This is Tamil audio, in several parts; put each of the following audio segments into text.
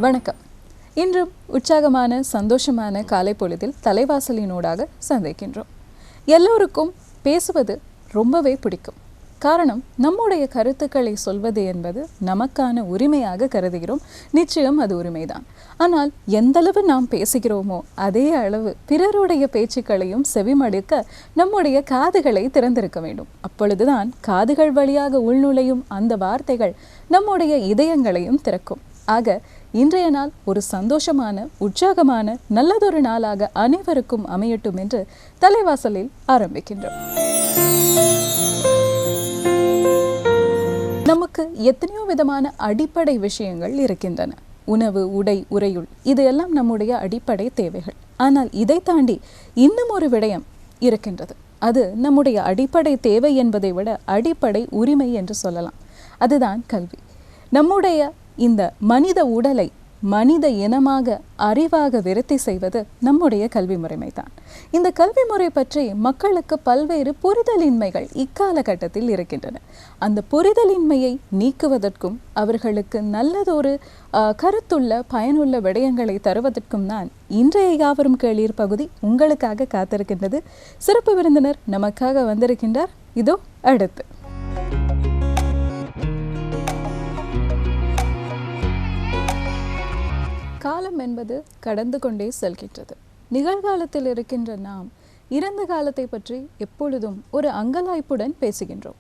வணக்கம். இன்றும் உற்சாகமான சந்தோஷமான காலை பொழுதில் தலைவாசலினூடாக சந்திக்கின்றோம். எல்லோருக்கும் பேசுவது ரொம்பவே பிடிக்கும். காரணம், நம்முடைய கருத்துக்களை சொல்வது என்பது நமக்கான உரிமையாக கருதுகிறோம். நிச்சயம் அது உரிமைதான். ஆனால் எந்தளவு நாம் பேசுகிறோமோ அதே அளவு பிறருடைய பேச்சுக்களையும் செவிமடுக்க நம்முடைய காதுகளை திறந்திருக்க வேண்டும். அப்பொழுதுதான் காதுகள் வழியாக உள்நுழையும் அந்த வார்த்தைகள் நம்முடைய இதயங்களையும் திறக்கும். ஆக இன்றைய நாள் ஒரு சந்தோஷமான உற்சாகமான நல்லதொரு நாளாக அனைவருக்கும் அமையட்டும் என்று தலைவாசலில் ஆரம்பிக்கின்றோம். நமக்கு எத்தனையோ விதமான அடிப்படை விஷயங்கள் இருக்கின்றன. உணவு, உடை, உறையுள், இது எல்லாம் நம்முடைய அடிப்படை தேவைகள். ஆனால் இதை தாண்டி இன்னும் ஒரு விடயம் இருக்கின்றது. அது நம்முடைய அடிப்படை தேவை என்பதை விட அடிப்படை உரிமை என்று சொல்லலாம். அதுதான் கல்வி. நம்முடைய இந்த மனித உடலை மனித இனமாக அறிவாக விருத்தி செய்வது நம்முடைய கல்வி முறைமை தான். இந்த கல்வி முறை பற்றி மக்களுக்கு பல்வேறு புரிதலின்மைகள் இக்காலகட்டத்தில் இருக்கின்றன. அந்த புரிதலின்மையை நீக்குவதற்கும் அவர்களுக்கு நல்லதொரு கருத்துள்ள பயனுள்ள விடயங்களை தருவதற்கும் தான் இன்றைய யாவரும் கேளீர் பகுதி உங்களுக்காக காத்திருக்கின்றது. சிறப்பு விருந்தினர் நமக்காக வந்திருக்கின்றார். இதோ அடுத்து. காலம் என்பது கடந்து கொண்டே செல்கின்றது. நிகழ்காலத்தில் இருக்கின்ற நாம் இறந்த காலத்தை பற்றி எப்பொழுதும் ஒரு அங்கலாய்ப்புடன் பேசுகின்றோம்.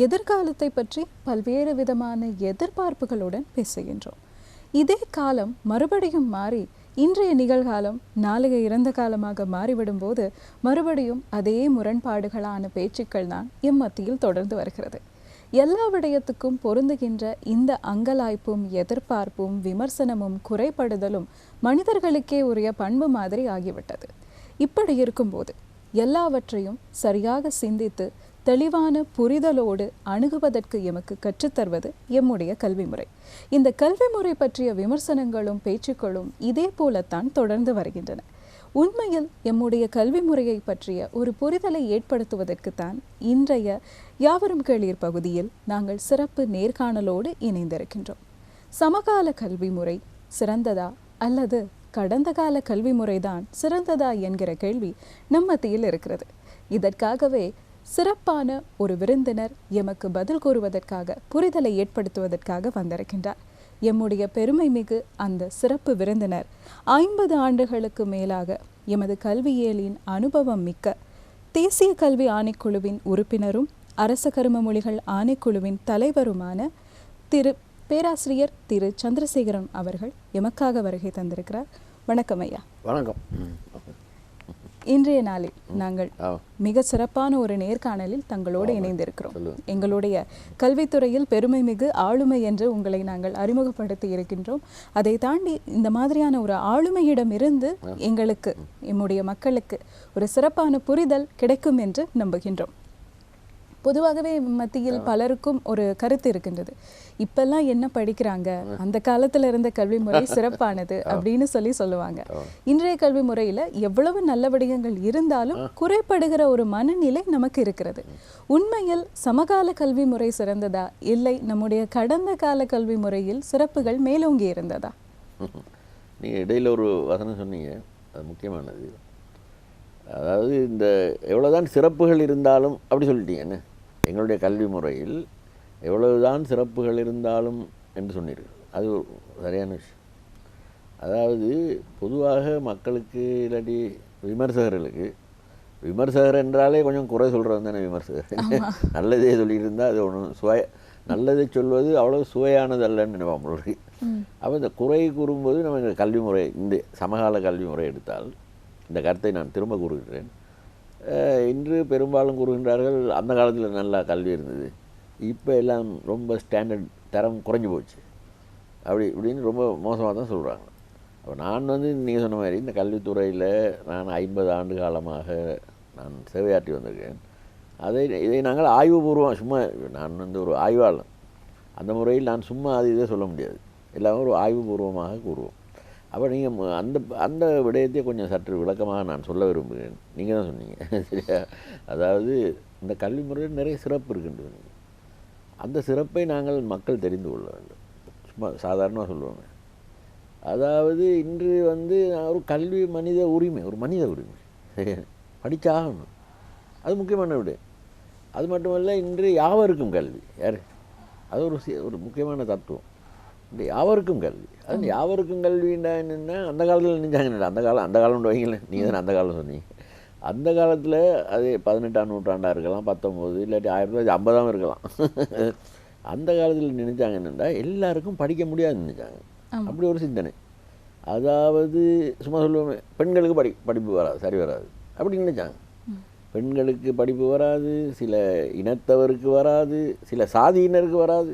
எதிர்காலத்தை பற்றி பல்வேறு விதமான எதிர்பார்ப்புகளுடன் பேசுகின்றோம். இதே காலம் மறுபடியும் மாறி இன்றைய நிகழ்காலம் நாளைய இறந்த காலமாக மாறிவிடும் போது மறுபடியும் அதே முரண்பாடுகளான பேச்சுக்கள் தான் எம்மத்தியில் தொடர்ந்து வருகிறது. எல்லா விடயத்துக்கும் பொருந்துகின்ற இந்த அங்கலாய்ப்பும் எதிர்பார்ப்பும் விமர்சனமும் குறைபடுதலும் மனிதர்களுக்கே உரிய பண்பு மாதிரி ஆகிவிட்டது. இப்படி இருக்கும்போது எல்லாவற்றையும் சரியாக சிந்தித்து தெளிவான புரிதலோடு அணுகுவதற்கு எமக்கு கற்றுத்தருவது எம்முடைய கல்வி முறை. இந்த கல்வி முறை பற்றிய விமர்சனங்களும் பேச்சுக்களும் இதே போலத்தான் தொடர்ந்து வருகின்றன. உண்மையில் எம்முடைய கல்வி முறையை பற்றிய ஒரு புரிதலை ஏற்படுத்துவதற்குத்தான் இன்றைய யாவரும் கேளீர் பகுதியில் நாங்கள் சிறப்பு நேர்காணலோடு இணைந்திருக்கின்றோம். சமகால கல்வி முறை சிறந்ததா அல்லது கடந்த கால கல்வி முறைதான் சிறந்ததா என்கிற கேள்வி நம்மத்தியில் இருக்கிறது. இதற்காகவே சிறப்பான ஒரு விருந்தினர் எமக்கு பதில் கூறுவதற்காக புரிதலை ஏற்படுத்துவதற்காக வந்திருக்கின்றார். எம்முடைய பெருமை மிகு அந்த சிறப்பு விருந்தினர் 50 ஆண்டுகளுக்கு மேலாக எமது கல்வியியலின் அனுபவம் மிக்க தேசிய கல்வி ஆணைக்குழுவின் உறுப்பினரும் அரச கரும மொழிகள் ஆணைக்குழுவின் தலைவருமான பேராசிரியர் திரு சந்திரசேகரன் அவர்கள் எமக்காக வருகை தந்திருக்கிறார். வணக்கம் ஐயா. வணக்கம். இன்றைய நாளில் நாங்கள் மிக சிறப்பான ஒரு நேர்காணலில் தங்களோடு இணைந்திருக்கிறோம். எங்களுடைய கல்வித்துறையில் பெருமை மிகு ஆளுமை என்று உங்களை நாங்கள் அறிமுகப்படுத்தி இருக்கின்றோம். அதை தாண்டி இந்த மாதிரியான ஒரு ஆளுமையிடம் இருந்து எங்களுக்கு எம்முடைய மக்களுக்கு ஒரு சிறப்பான புரிதல் கிடைக்கும் என்று நம்புகின்றோம். பொதுவாகவே மத்தியில் பலருக்கும் ஒரு கருத்து இருக்கின்றது. இப்பெல்லாம் என்ன படிக்கிறாங்க, அந்த காலத்துல இருந்த கல்வி முறை சிறப்பானது அப்படின்னு சொல்லுவாங்க. இன்றைய கல்வி முறையில எவ்வளவு நல்ல விடயங்கள் இருந்தாலும் குறைபடுகிற ஒரு மனநிலை நமக்கு இருக்கிறது. உண்மையில் சமகால கல்வி முறை சிறந்ததா இல்லை நம்முடைய கடந்த கால கல்வி முறையில் சிறப்புகள் மேலோங்கி இருந்ததா? நீங்க இடையில ஒரு வசனம் சொன்னீங்க, அது முக்கியமானது. அதாவது இந்த எவ்வளவுதான் சிறப்புகள் இருந்தாலும் அப்படி சொல்லிட்டீங்க என்ன, எங்களுடைய கல்வி முறையில் எவ்வளவுதான் சிறப்புகள் இருந்தாலும் என்று சொன்னீர்கள். அது சரியான விஷயம். அதாவது பொதுவாக மக்களுக்கு இல்லாட்டி விமர்சகர்களுக்கு, விமர்சகர் என்றாலே கொஞ்சம் குறை சொல்கிறது தானே விமர்சகர். நல்லதே சொல்லியிருந்தால் அது ஒன்று நல்லதை சொல்வது அவ்வளோ சுவையானது அல்லன்னு நினைப்பான் உங்களுக்கு. அப்போ இந்த குறை கூறும்போது நம்ம இந்த கல்வி முறை, இந்த சமகால கல்வி முறை எடுத்தால் இந்த கருத்தை நான் திரும்ப கூறுகின்றேன். இன்று பெரும்பாலும் கூறுகின்றார்கள் அந்த காலத்தில் நல்லா கல்வி இருந்தது, இப்போ எல்லாம் ரொம்ப ஸ்டாண்டர்ட் தரம் குறைஞ்சி போச்சு அப்படி இப்படின்னு ரொம்ப மோசமாக தான் சொல்கிறாங்க. அப்போ நான் நீங்கள் சொன்ன மாதிரி இந்த கல்வித்துறையில் நான் 50 ஆண்டு காலமாக நான் சேவையாற்றி வந்திருக்கேன். இதை நாங்கள் ஆய்வுபூர்வம், சும்மா நான் ஒரு ஆய்வாளர், அந்த முறையில் நான் சும்மா இதை சொல்ல முடியாது, எல்லாமே ஒரு ஆய்வுபூர்வமாக கூறுவோம். அப்போ நீங்கள் அந்த விடயத்தை கொஞ்சம் சற்று விளக்கமாக நான் சொல்ல விரும்புகிறேன். நீங்கள் தான் சொன்னீங்க சரியா. அதாவது இந்த கல்வி முறையில் நிறைய சிறப்பு இருக்கின்றது. அந்த சிறப்பை நாங்கள் மக்கள் தெரிந்து கொள்ள வேண்டும். சும்மா சாதாரணமாக சொல்லுவாங்க, அதாவது இன்று வந்து ஒரு கல்வி மனித உரிமை, ஒரு மனித உரிமை. படித்தாகணும், அது முக்கியமான விட. அது மட்டுமல்ல, இன்று யாவருக்கும் கல்வி. யார் அது ஒரு முக்கியமான தத்துவம். இந்த யாவருக்கும் கல்வி. அது யாவருக்கும் கல்வின்னா என்னென்னா, அந்த காலத்தில் நினைச்சாங்க. அந்த காலம் வைங்களேன், நீங்கள் தானே அந்த காலம் சொன்னீங்க. அந்த காலத்தில் அது 18ஆம் நூற்றாண்டாக இருக்கலாம், 19 இல்லாட்டி 1950 இருக்கலாம். அந்த காலத்தில் நினைச்சாங்க என்னென்னா, எல்லாருக்கும் படிக்க முடியாதுன்னு நினைச்சாங்க. அப்படி ஒரு சிந்தனை. அதாவது சும்மா சொல்லுவோமே, பெண்களுக்கு படிப்பு வராது, சரி வராது அப்படின்னு நினைச்சாங்க. பெண்களுக்கு படிப்பு வராது, சில இனத்தவருக்கு வராது, சில சாதியினருக்கு வராது,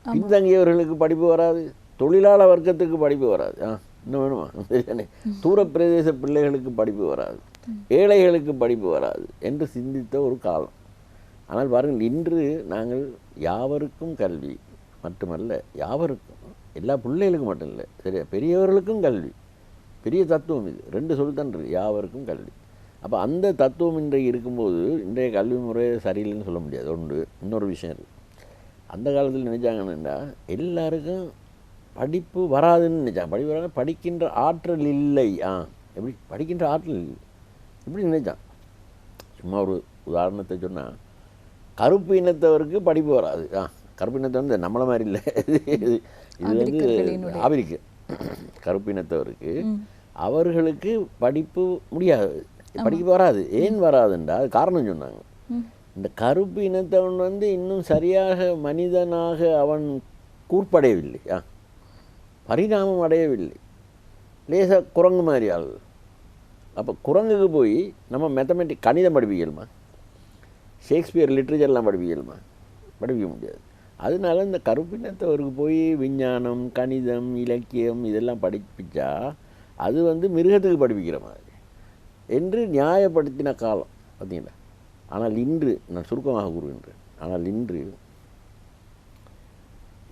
பின்தங்கியவர்களுக்கு படிப்பு வராது, தொழிலாளர் வர்க்கத்துக்கு படிப்பு வராது. இன்னும் வேணுமா? சரிதானே. தூர பிரதேச பிள்ளைகளுக்கு படிப்பு வராது, ஏழைகளுக்கு படிப்பு வராது என்று சிந்தித்த ஒரு காலம். ஆனால் பாருங்கள், இன்று நாங்கள் யாவருக்கும் கல்வி மட்டுமல்ல, யாவருக்கும், எல்லா பிள்ளைகளுக்கும் மட்டும் இல்லை, சரியா, பெரியவர்களுக்கும் கல்வி. பெரிய தத்துவம் இது. 2 சொல்லித்தான் இருக்குது, யாவருக்கும் கல்வி. அப்போ அந்த தத்துவம் இன்றைக்கு இருக்கும்போது இன்றைய கல்வி முறை சரியில்லைன்னு சொல்ல முடியாது. இன்னொரு விஷயம் இருக்குது. அந்த காலத்தில் நினைச்சாங்கன்னா, எல்லாருக்கும் படிப்பு வராதுன்னு நினைச்சாங்க. படிப்பு வராது, படிக்கின்ற ஆற்றல் இல்லை. எப்படி படிக்கின்ற ஆற்றல் இல்லை இப்படி நினைச்சான். சும்மா ஒரு உதாரணத்தை சொன்னால், கருப்பு இனத்தவருக்கு படிப்பு வராது. கருப்பு இனத்தை வந்து நம்மள மாதிரி இல்லை, இது வந்து ஆப்பிரிக்க கருப்பு இனத்தவருக்கு, அவர்களுக்கு படிப்பு முடியாது, படிப்பு வராது. ஏன் வராதுன்றா அது காரணம் சொன்னாங்க. இந்த கருப்பு இனத்தவன் வந்து இன்னும் சரியாக மனிதனாக அவன் கூர்ப்படையவில்லை, பரிணாமம் அடையவில்லை, லேசாக குரங்கு மாதிரி ஆள். அப்போ குரங்குக்கு போய் நம்ம மேத்தமெட்டிக் கணிதம் படிப்பிக்கலுமா, ஷேக்ஸ்பியர் லிட்ரேச்சர்லாம் படிப்பிக்கலுமா? படிப்பிக்க முடியாது. அதனால இந்த கருப்பினத்தவருக்கு போய் விஞ்ஞானம், கணிதம், இலக்கியம் இதெல்லாம் படிப்பிச்சா அது வந்து மிருகத்துக்கு படிப்பிக்கிற மாதிரி என்று நியாயப்படுத்தின காலம் பார்த்தீங்களா. ஆனால் இன்று, நான் சுருக்கமாக கூறுகின்றேன், ஆனால் இன்று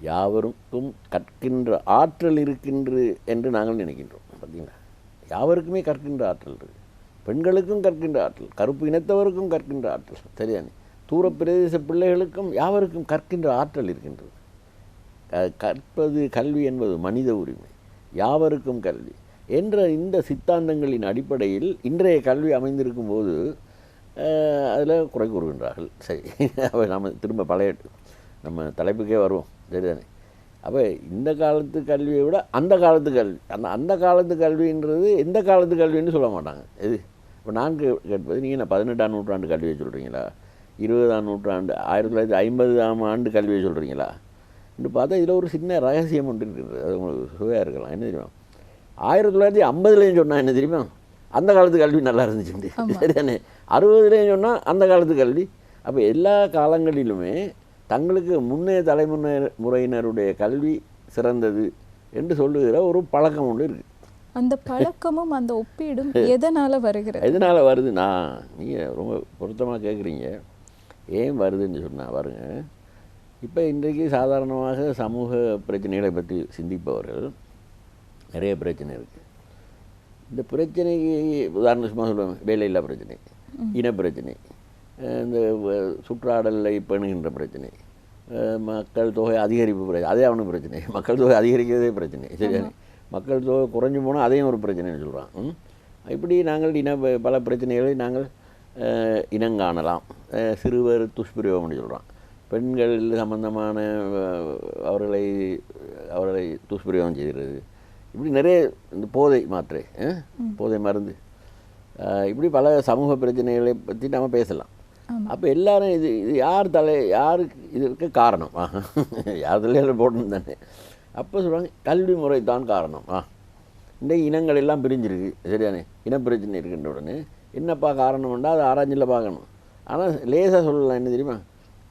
யாவருக்கும் கற்கின்ற ஆற்றல் இருக்கின்று என்று நாங்கள் நினைக்கின்றோம். பார்த்தீங்களா, யாவருக்குமே கற்கின்ற ஆற்றல் இருக்குது. பெண்களுக்கும் கற்கின்ற ஆற்றல், கருப்பு இனத்தவருக்கும் கற்கின்ற ஆற்றல், சரிதானே. தூர பிரதேச பிள்ளைகளுக்கும் யாவருக்கும் கற்கின்ற ஆற்றல் இருக்கின்றது. கற்பது, கல்வி என்பது மனித உரிமை, யாவருக்கும் கல்வி என்ற இந்த சித்தாந்தங்களின் அடிப்படையில் இன்றைய கல்வி அமைந்திருக்கும் போது அதில் குறை கூறுகின்றார்கள். சரி, அப்போ நம்ம திரும்ப பழைய நம்ம தலைப்புக்கே வருவோம், சரிதானே. அப்போ இந்த காலத்து கல்வியை விட அந்த காலத்து கல்வி, அந்த காலத்து கல்வின்றது எந்த காலத்து கல்வின்னு சொல்ல மாட்டாங்க. இது இப்போ நான் கேட்பது, நீங்கள் என்ன 18ஆம் நூற்றாண்டு கல்வியை சொல்கிறீங்களா, 20ஆம் நூற்றாண்டு 1950ஆம் ஆண்டு கல்வியை சொல்கிறீங்களா என்று பார்த்தா இதில் ஒரு சின்ன ரகசியம் ஒன்று இருக்கிறது. அது உங்களுக்கு சுவையாக இருக்கலாம். என்ன தெரியுமா, 1950லேயும் சொன்னால் என்ன தெரியுமா, அந்த காலத்து கல்வி நல்லா இருந்துச்சு, சரிதானே. 60லேயும் சொன்னால் அந்த காலத்து கல்வி. அப்போ எல்லா காலங்களிலுமே தங்களுக்கு முன்னைய தலைமுறையினருடைய கல்வி சிறந்தது என்று சொல்லுகிற ஒரு பழக்கம் ஒன்று இருக்குது. அந்த பழக்கமும் அந்த ஒப்பீடும் எதனால் வருகிறது? எதனால் வருது? நீங்கள் ரொம்ப பொருத்தமாக கேட்குறீங்க. ஏன் வருதுன்னு சொன்னால் பாருங்க, இப்போ இன்றைக்கு சாதாரணமாக சமூக பிரச்சனைகளை பற்றி சிந்திப்பவர்கள் நிறைய பிரச்சனை இருக்குது. இந்த பிரச்சனைக்கு உதாரணம் சும்மா சொல்லுவாங்க, வேலையில்லா பிரச்சனை, இனப்பிரச்சனை, இந்த சுற்றாடலை பண்ணுகின்ற பிரச்சனை, மக்கள் தொகை அதிகரிப்பு பிரச்சனை, அதே அவனுக்கு பிரச்சனை, மக்கள் தொகை அதிகரிக்கிறதே பிரச்சனை, சரியானே. மக்கள் தொகை குறைஞ்சி போனால் அதையும் ஒரு பிரச்சனைன்னு சொல்கிறான். இப்படி நாங்கள் பல பிரச்சனைகளை நாங்கள் இனங்காணலாம். சிறுவர் துஷ்பிரயோகம்னு சொல்கிறான். பெண்கள் சம்பந்தமான அவர்களை துஷ்பிரயோகம் செய்கிறது. இப்படி நிறைய இந்த போதை மாத்திரை, போதை மருந்து, இப்படி பல சமூக பிரச்சனைகளை பற்றி நம்ம பேசலாம். அப்போ எல்லாரும் இது யாருக்கு இதற்கு காரணம், யார் தலையில் போடணும் தானே. அப்போ சொல்கிறாங்க, கல்வி முறை தான் காரணம். இன்றைக்கு இனங்கள் எல்லாம் பிரிஞ்சிருக்கு, சரியானே. இனப்பிரச்சனை இருக்கின்ற உடனே என்னப்பா காரணம்ண்டா அதை ஆராய்ச்சியில் பார்க்கணும். ஆனால் லேசாக சொல்லலாம், என்ன தெரியுமா,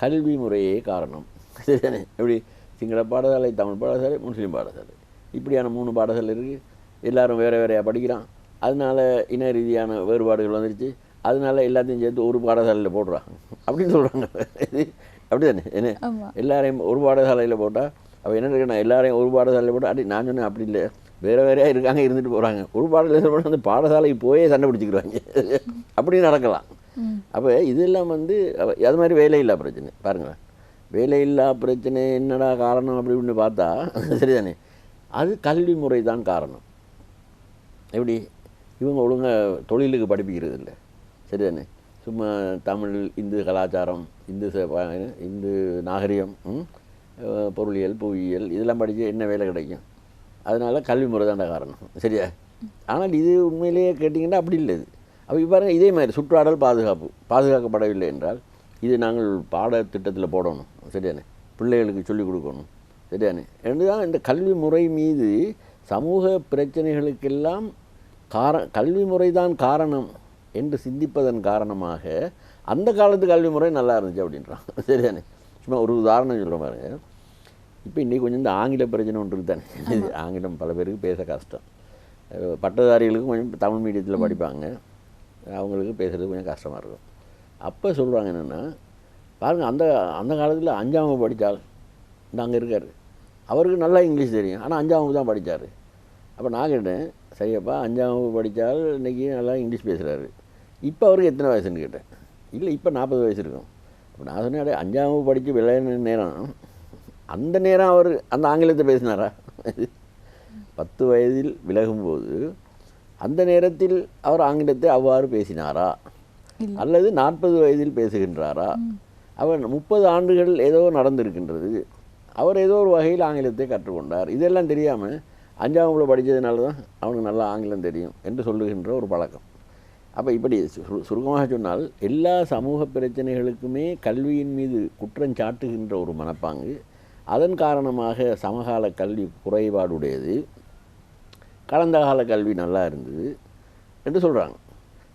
கல்வி முறையே காரணம், சரிதானே. எப்படி சிங்கள பாடசாலை, தமிழ் பாடசாலை, முஸ்லீம் பாடசாலை, இப்படியான 3 பாடசாலை இருக்குது. எல்லோரும் வேறு வேறையாக படிக்கிறான். அதனால் இன ரீதியான வேறுபாடுகள் வந்துருச்சு. அதனால எல்லாத்தையும் சேர்த்து ஒரு பாடசாலையில் போடுறாங்க அப்படின்னு சொல்கிறாங்க. இது அப்படி தானே. என்ன எல்லாரையும் ஒரு பாடசாலையில் போட்டால் அப்போ என்ன இருக்குன்னா, எல்லாரையும் ஒரு பாடசாலையில் போட்டால் அப்படி நான் சொன்னேன், அப்படி இல்லை, வேறு வேறையாக இருக்காங்க, இருந்துட்டு போகிறாங்க. ஒரு பாடசாலையில் போட்டால் அந்த பாடசாலைக்கு போயே சண்டை பிடிச்சிக்கிறாங்க, அப்படி நடக்கலாம். அப்போ இதெல்லாம் வந்து அது மாதிரி வேலையில்லா பிரச்சனை பாருங்களேன். வேலையில்லா பிரச்சனை என்னடா காரணம் அப்படி இப்படின்னு பார்த்தா, சரிதானே, அது கல்வி முறை தான் காரணம். எப்படி இவங்க ஒழுங்காக தொழிலுக்கு படிப்பிக்கிறது இல்லை, சரிதானே? சும்மா தமிழ், இந்து கலாச்சாரம், இந்து நாகரிகம், பொருளியல், புவியியல் இதெல்லாம் படித்து என்ன வேலை கிடைக்கும்? அதனால் கல்வி முறை தான் காரணம், சரியா? ஆனால் இது உண்மையிலேயே கேட்டிங்கன்னா அப்படி இல்லை. இது அப்போ பாருங்க, இதே மாதிரி சுற்றாடல் பாதுகாக்கப்படவில்லை என்றால் இது நாங்கள் பாடத்திட்டத்தில் போடணும், சரியானே? பிள்ளைகளுக்கு சொல்லிக் கொடுக்கணும், சரியானே? என்று தான் இந்த கல்வி முறை மீது சமூக பிரச்சனைகளுக்கெல்லாம் கல்வி முறை தான் காரணம் என்று சிந்திப்பதன் காரணமாக அந்த காலத்து கல்வி முறை நல்லா இருந்துச்சு அப்படின்றான், சரிதானே? சும்மா ஒரு உதாரணம் சொல்கிற பாருங்க. இப்போ இன்றைக்கி கொஞ்சம் இந்த ஆங்கில பிரச்சனை ஒன்று இருக்குதானே. ஆங்கிலம் பல பேருக்கு பேச கஷ்டம். பட்டதாரிகளுக்கு கொஞ்சம் தமிழ் மீடியத்தில் படிப்பாங்க, அவங்களுக்கு பேசுகிறது கொஞ்சம் கஷ்டமாக இருக்கும். அப்போ சொல்கிறாங்க என்னென்னா, பாருங்கள், அந்த காலத்தில் 5ஆம் வகுப்பு படித்தால் நாங்கள் இருக்கார், அவருக்கு நல்லா இங்கிலீஷ் தெரியும், ஆனால் 5ஆம் வகுப்பு தான் படித்தார். அப்போ நான் கேட்டேன், சரியப்பா 5ஆம் வகுப்பு படித்தால் இன்றைக்கி நல்லா இங்கிலீஷ் பேசுகிறாரு, இப்போ அவருக்கு எத்தனை வயசுன்னு கேட்டேன். இல்லை, இப்போ 40 வயசு இருக்கும். அப்போ நான் சொன்னேன், 5ஆம் வகுப்பு படித்து விளையாடின நேரம், அந்த நேரம் அவர் அந்த ஆங்கிலத்தை பேசினாரா? 10 வயதில் விலகும்போது அந்த நேரத்தில் அவர் ஆங்கிலத்தை அவ்வாறு பேசினாரா? அல்லது 40 வயதில் பேசுகின்றாரா? அவர் 30 ஆண்டுகள் ஏதோ நடந்திருக்கின்றது, அவர் ஏதோ ஒரு வகையில் ஆங்கிலத்தை கற்றுக்கொண்டார். இதெல்லாம் தெரியாமல் 5ஆம் வகுப்பில் படித்ததுனால தான் அவனுக்கு நல்லா ஆங்கிலம் தெரியும் என்று சொல்லுகின்ற ஒரு பழக்கம். அப்போ இப்படி சுருக்கமாக சொன்னால் எல்லா சமூக பிரச்சனைகளுக்குமே கல்வியின் மீது குற்றம் சாட்டுகின்ற ஒரு மனப்பாங்கு, அதன் காரணமாக சமகால கல்வி குறைபாடுடையது, கடந்த கால கல்வி நல்லா இருந்தது என்று சொல்கிறாங்க.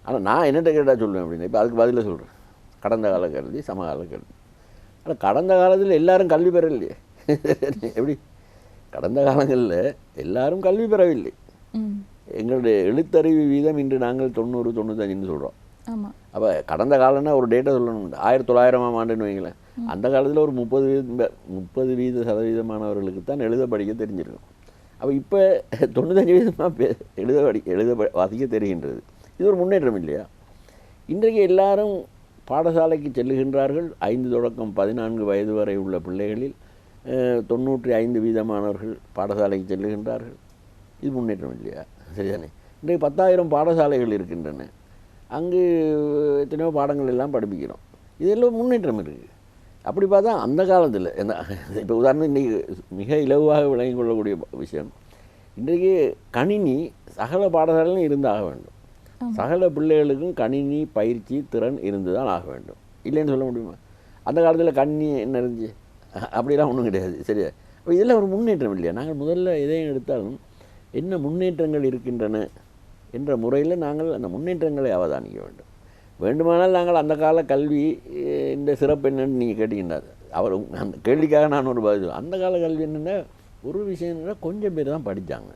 ஆனால் நான் என்னட்ட கேட்டால் சொல்லுவேன் அப்படின்னா, இப்போ அதுக்கு பதிலாக சொல்கிறேன், கடந்த கால கல்வி, சமகால கல்வி. ஆனால் கடந்த காலத்தில் எல்லாரும் கல்வி பெறலையே. எப்படி கடந்த காலங்களில் எல்லாரும் கல்வி பெறவில்லை. எங்களுடைய எழுத்தறிவு வீதம் இன்று நாங்கள் 90-95 சொல்கிறோம். அப்போ கடந்த காலம்னா ஒரு டேட்டா சொல்லணும், 1900ஆம் ஆண்டுன்னு வைங்களேன். அந்த காலத்தில் ஒரு 30% மாணவர்களுக்கு தான் எழுத படிக்க தெரிஞ்சிருக்கும். அப்போ இப்போ 95% எழுத வாசிக்க தெரிகின்றது. இது ஒரு முன்னேற்றம் இல்லையா? இன்றைக்கு எல்லாரும் பாடசாலைக்கு செல்லுகின்றார்கள். 5 தொடக்கம் 14 வயது வரை உள்ள பிள்ளைகளில் 95% மாணவர்கள் பாடசாலைக்கு செல்லுகின்றார்கள். இது முன்னேற்றம் இல்லையா? சரிதானே? இன்றைக்கு 10,000 பாடசாலைகள் இருக்கின்றன, அங்கு எத்தனையோ பாடங்கள் எல்லாம் படிப்பிக்கிறோம். இதெல்லாம் முன்னேற்றம் இருக்குது. அப்படி பார்த்தா அந்த காலத்தில் இப்போ உதாரணம் இன்றைக்கி மிக இலவாக விளங்கிக் கொள்ளக்கூடிய விஷயம், இன்றைக்கு கணினி சகல பாடசாலையும் இருந்தாக வேண்டும். சகல பிள்ளைகளுக்கும் கணினி பயிற்சி திறன் இருந்து தான் ஆக வேண்டும். இல்லைன்னு சொல்ல முடியுமா? அந்த காலத்தில் கணினி என்ன இருந்துச்சு? அப்படிலாம் ஒன்றும் கிடையாது, சரியா? அப்போ இதெல்லாம் ஒரு முன்னேற்றம் இல்லையா? நாங்கள் முதல்ல எதையும் எடுத்தாலும் என்ன முன்னேற்றங்கள் இருக்கின்றன என்ற முறையில் நாங்கள் அந்த முன்னேற்றங்களை அவதானிக்க வேண்டும். வேண்டுமானால் நாங்கள் அந்த கால கல்வி இந்த சிறப்பு என்னன்னு நீங்கள் கேட்டீங்கன்னா, அவர் அந்த கேள்விக்காக நான் ஒரு பதில், அந்த கால கல்வி என்னென்னா ஒரு விஷயம் என்னென்னா கொஞ்சம் பேர் தான் படித்தாங்க,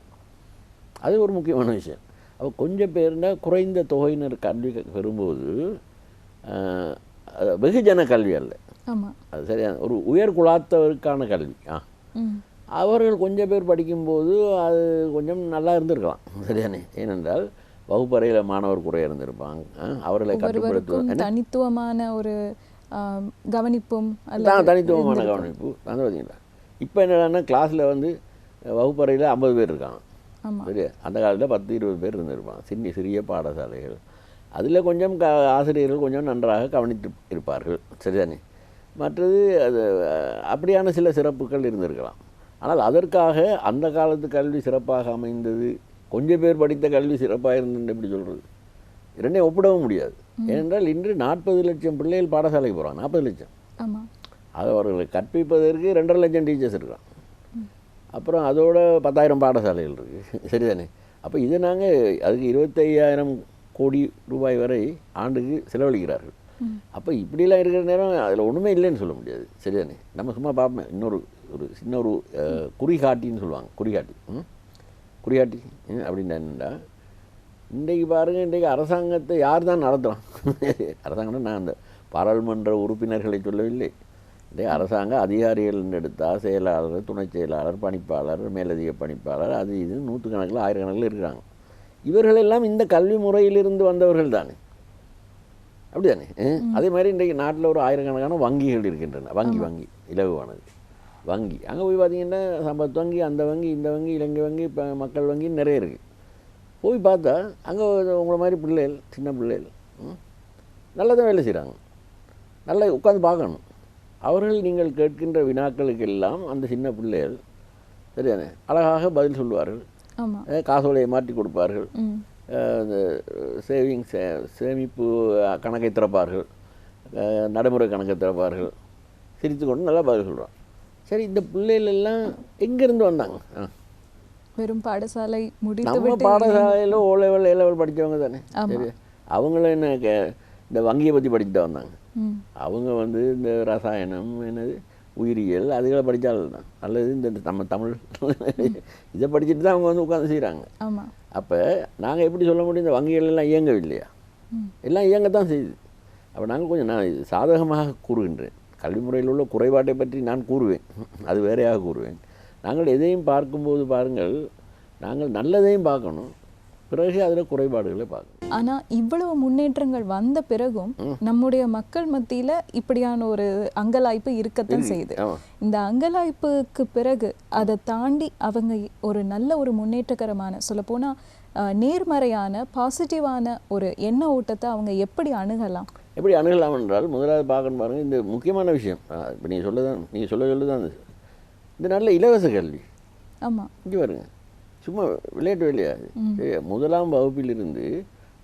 அது ஒரு முக்கியமான விஷயம். அப்போ கொஞ்சம் பேர்னா குறைந்த தொகையினர் கல்வி பெறும்போது வெகுஜன கல்வி அல்ல, அது சரியான ஒரு உயர் குலாத்தவருக்கான கல்வி. அவர்கள் கொஞ்சம் பேர் படிக்கும்போது அது கொஞ்சம் நல்லா இருந்திருக்கலாம், சரியானே? ஏனென்றால் வகுப்பறையில் மாணவர் குறைய இருந்திருப்பாங்க, அவர்களை கட்டுப்படுத்துவது தனித்துவமான ஒரு கவனிப்பும் தனித்துவமான கவனிப்பு வந்து பார்த்தீங்களா. இப்போ என்னடான்னா கிளாஸில் வந்து வகுப்பறையில் 50 பேர் இருக்காங்க, சரியா? அந்த காலத்தில் 10-20 பேர் இருந்திருப்பாங்க, சிறிய பாடசாலைகள். அதில் கொஞ்சம் ஆசிரியர்கள் கொஞ்சம் நன்றாக கவனித்து இருப்பார்கள், சரிதானே? மற்றது அது அப்படியான சில சிறப்புகள் இருந்திருக்கலாம். ஆனால் அதற்காக அந்த காலத்து கல்வி சிறப்பாக அமைந்தது, கொஞ்சம் பேர் படித்த கல்வி சிறப்பாக இருந்தது எப்படி சொல்கிறது? இரண்டையும் ஒப்பிடவும் முடியாது. ஏனென்றால் இன்று 40 லட்சம் பிள்ளைகள் பாடசாலைக்கு போகிறாங்க, 40 லட்சம். அது அவர்களை கற்பிப்பதற்கு 2.5 லட்சம் டீச்சர்ஸ் இருக்காங்க. அப்புறம் அதோட 10,000 பாடசாலைகள் இருக்குது, சரிதானே? அப்போ இதை நாங்கள் அதுக்கு 25,000 கோடி ரூபாய் வரை ஆண்டுக்கு செலவழிக்கிறார்கள். அப்போ இப்படிலாம் இருக்கிற நேரம் அதில் ஒன்றுமே இல்லைன்னு சொல்ல முடியாது, சரிதானே? நம்ம சும்மா பார்ப்போம், ஒரு சின்ன ஒரு குறிகாட்டின்னு சொல்லுவாங்க, குறிகாட்டி அப்படின்னா என்னென்னா, இன்றைக்கு பாருங்கள், இன்றைக்கு அரசாங்கத்தை யார் தான் நடத்தலாம்? அரசாங்கம்னா நான் அந்த பாராளுமன்ற உறுப்பினர்களை சொல்லவில்லை. இன்றைக்கு அரசாங்க அதிகாரிகள் எடுத்தால் செயலாளர், துணை செயலாளர், பணிப்பாளர், மேலதிக பணிப்பாளர், அது இது நூற்றுக்கணக்கில் ஆயிரக்கணக்கில் இருக்கிறாங்க. இவர்களெல்லாம் இந்த கல்வி முறையிலிருந்து வந்தவர்கள் தானே, அப்படி தானே? அதே மாதிரி இன்றைக்கு நாட்டில் ஒரு ஆயிரக்கணக்கான வங்கிகள் இருக்கின்றன, வங்கி இலகுவானது. வங்கி. அங்கே போய் பார்த்தீங்கன்னா சம்பத் வங்கி, அந்த வங்கி, இந்த வங்கி, இலங்கை வங்கி, இப்போ மக்கள் வங்கின்னு நிறைய இருக்குது. போய் பார்த்தா அங்கே உங்களை மாதிரி பிள்ளைகள், சின்ன பிள்ளைகள் நல்லா தான் வேலை செய்கிறாங்க. நல்லா உட்காந்து பார்க்கணும். அவர்கள் நீங்கள் கேட்கின்ற வினாக்களுக்கெல்லாம் அந்த சின்ன பிள்ளைகள் சரிதானே அழகாக பதில் சொல்லுவார்கள். காசோலையை மாற்றி கொடுப்பார்கள். இந்த சேமிப்பு கணக்கை திறப்பார்கள், நடைமுறை கணக்கை திறப்பார்கள். சிரித்து கொண்டு நல்லா பதில் சொல்கிறான். சரி, இந்த பிள்ளைகள் எல்லாம் எங்கேருந்து வந்தாங்க? வெறும் பாடசாலை நம்ம பாடசாலையில் ஓ லெவல், ஏ லெவல் படித்தவங்க தானே. சரி, அவங்களும் என்ன இந்த வங்கியை பற்றி படிச்சுட்டு வந்தாங்க. அவங்க வந்து இந்த ரசாயனம், என்னது உயிரியல், அதுகளை படித்தாலும் தான் அல்லது இந்த நம்ம தமிழ் இதை படிச்சுட்டு தான் அவங்க வந்து உட்காந்து செய்கிறாங்க. அப்போ நாங்கள் எப்படி சொல்ல முடியும்? இந்த வங்கிகள் எல்லாம் இயங்கவில்லையா? எல்லாம் இயங்கத்தான் செய்யுது. அப்போ நாங்கள் கொஞ்சம் நான் சாதகமாக கூறுகின்றேன். கல்வி முறையில் உள்ள குறைபாட்டை பற்றி நான் கூறுவேன், அது வேறையாக கூறுவேன். நாங்கள் எதையும் பார்க்கும்போது பாருங்கள், நாங்கள் நல்லதையும் பார்க்கணும், பிறகு அதில் குறைபாடுகளை பார்க்கணும். ஆனால் இவ்வளவு முன்னேற்றங்கள் வந்த பிறகும் நம்முடைய மக்கள் மத்தியில் இப்படியான ஒரு அங்கலாய்ப்பு இருக்கத்தான் செய்யுது. இந்த அங்கலாய்ப்புக்கு பிறகு அதை தாண்டி அவங்க ஒரு நல்ல ஒரு முன்னேற்றகரமான, சொல்லப்போனால் நேர்மறையான பாசிட்டிவான ஒரு எண்ண ஓட்டத்தை அவங்க எப்படி அணுகலாம்? எப்படி அணுகலாம் என்றால், முதலாவது பார்க்கணும் பாருங்கள், இந்த முக்கியமான விஷயம். இப்போ நீங்கள் சொல்ல இந்த நல்ல இலவச கல்வி. ஆமாம், இங்கே வருங்க, சும்மா விளையாட்டு வேலையாது. முதலாம் வகுப்பிலிருந்து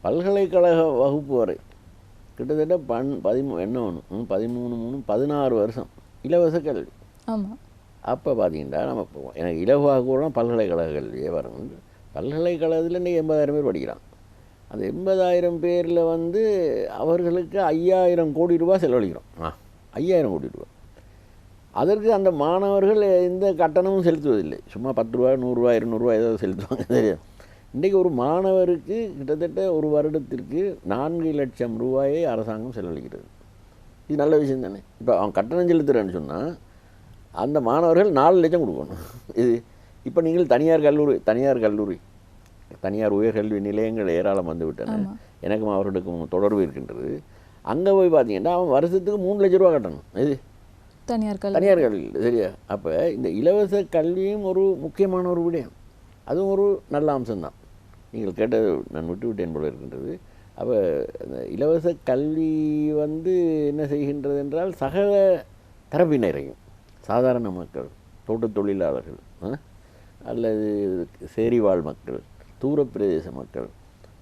பல்கலைக்கழக வகுப்பு வரை கிட்டத்தட்ட 16 வருஷம் இலவச கல்வி. ஆமாம். அப்போ பார்த்தீங்கன்னா நம்ம எனக்கு இலவாக கூட பல்கலைக்கழக கல்வியே வரும். பல்கலைக்கழகத்தில் இன்றைக்கி 80,000 பேர் படிக்கிறான். அந்த 80,000 பேரில் வந்து அவர்களுக்கு 5,000 கோடி ரூபாய் செலவழிக்கிறோம். 5,000 கோடி ரூபா. அதற்கு அந்த மாணவர்கள் எந்த கட்டணமும் செலுத்துவதில்லை. சும்மா 10 ரூபா, 100 ரூபா, 200 ரூபா ஏதாவது செலுத்துவாங்க. தெரியும். இன்றைக்கி ஒரு மாணவருக்கு கிட்டத்தட்ட ஒரு வருடத்திற்கு 4 லட்சம் ரூபாயை அரசாங்கம் செலவழிக்கிறது. இது நல்ல விஷயம் தானே. இப்போ அவன் கட்டணம் செலுத்துகிறேன்னு சொன்னால் அந்த மாணவர்கள் 4 லட்சம் கொடுக்கணும். இது இப்போ நீங்கள் தனியார் உயர்கல்வி நிலையங்கள் ஏராளம் வந்து விட்டன. எனக்கும் அவர்களுக்கும் தொடர்பு இருக்கின்றது. அங்கே போய் பார்த்தீங்கன்னா அவன் வருஷத்துக்கு 3 லட்ச ரூபா கட்டணும். இது தனியார் கல்வி. சரியா? அப்போ இந்த இலவச கல்வியும் ஒரு முக்கியமான ஒரு விடயம். அதுவும் ஒரு நல்ல அம்சம்தான். நீங்கள் கேட்டது நான் விட்டுவிட்டேன் போல இருக்கின்றது. அப்போ இந்த இலவச கல்வி வந்து என்ன செய்கின்றது என்றால், சகல தரப்பினரையும், சாதாரண மக்கள், தோட்டத் தொழிலாளர்கள், அல்லது சேரிவாழ் மக்கள், தூரப்பிரதேச மக்கள்,